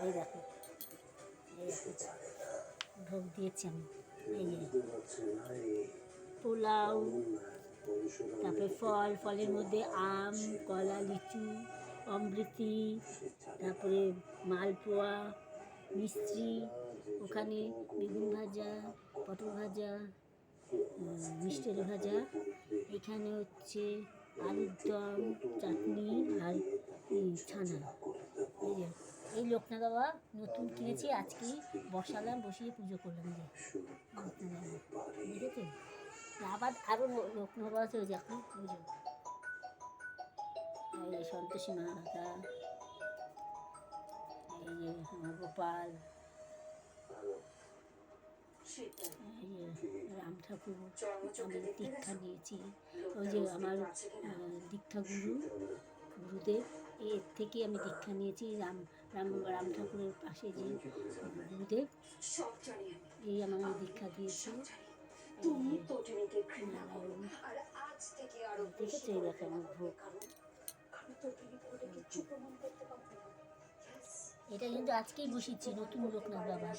এই দেখো, এই দেখো ভোগ দিয়েছি আমি। এই যে পোলাও, তারপরে ফলের মধ্যে আম, কলা, লিচু, অমৃতি, তারপরে মালপোয়া, মিষ্টি, ওখানে বেগুন ভাজা, পটল ভাজা, মিষ্টি আলু ভাজা, এখানে হচ্ছে আলুর দম, চাটনি আর ছানা। এই যে এই লোকনাথ বাবা নতুন কিনেছি, আজকেই বসালাম, বসিয়ে পুজো করলাম। যে লোকনাথ বাবা দেখেছো, আবার আরও লোকনাথ বাবা আছে, ওই যে এখন পুজো। এই সন্তোষী মাতা, এই যে আমার গোপাল, রাম ঠাকুর। আমি দীক্ষা নিয়েছি, ওই যে আমার দীক্ষা গুরুদেব, এর থেকে আমি দীক্ষা নিয়েছি। রাম ঠাকুরের পাশে যে গুরুদেব, এই আমাকে দীক্ষা দিয়েছে। দেখেছো, এই দেখো আমার ভোগ। এটা কিন্তু আজকেই বসিয়েছি, নতুন লোকনাথ বাবা।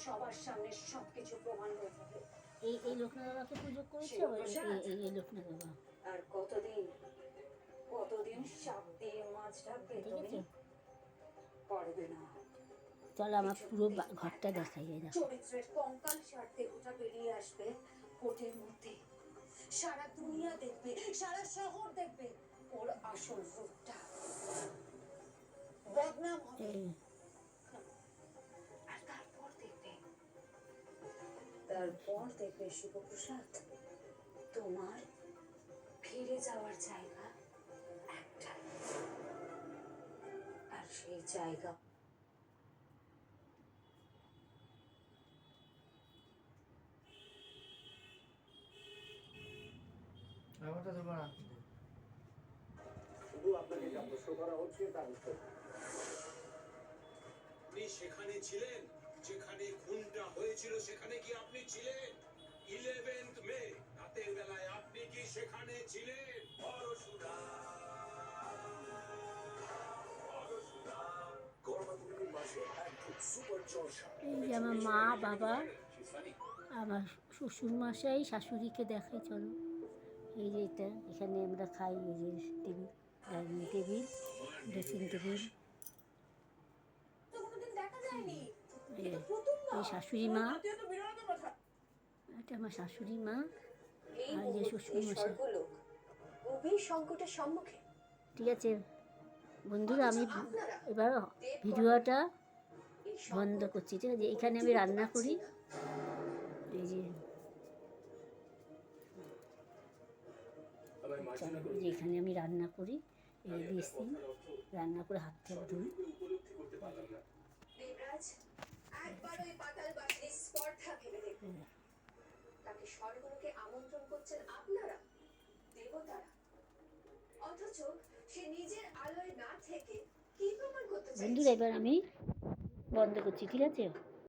এই লোকনাথ বাবাকে পুজো করেছে, এই লোকনাথ বাবা। আর কতদিন সাপ দিয়ে মাছ ঢাকবে, দেখেছো? পারবে না। চল আমার পুরো ঘরটা দেখাই। চরিত্রের কঙ্কাল সার দেহটা বেরিয়ে আসবে কোটের মধ্যে, সারা দুনিয়া দেখবে, সারা শহর দেখবে ওর আসল রূপটা। বদনাম হবে। আর তারপর দেখবে শিবপ্রসাদ, তোমার ফিরে যাওয়ার জায়গা একটাই, আর সেই জায়গা শুধু আপনাকে যা প্রশ্ন করা হচ্ছে তার উত্তর। আপনি সেখানে ছিলেন যেখানে খুনটা হয়েছিল, সেখানে কি আপনি ছিলেন? 11th মে রাতের বেলায় আপনি কি সেখানে ছিলেন? এই যে আমার মা, বাবা, আমার শ্বশুর মশাই, শাশুড়িকে দেখাই, চলো। এই যে এটা, এখানে আমরা খাই। এই যে table, dining table, dressing table. এই শাশুড়ি মা, এটা আমার শাশুড়ি মা, আর এই যে শ্বশুর মশাই। সংকটের সম্মুখে। ঠিক আছে বন্ধুরা, আমি এবার ভিডিওটা বন্ধ করছি। ঠিক আছে, এখানে আমি রান্না করি। এই যে এখানে আমি রান্না করি, এই বেসিন, রান্না করে হাত থেকে ধুই। বন্ধুরা এবার আমি বন্ধ করছি। ঠিক আছে।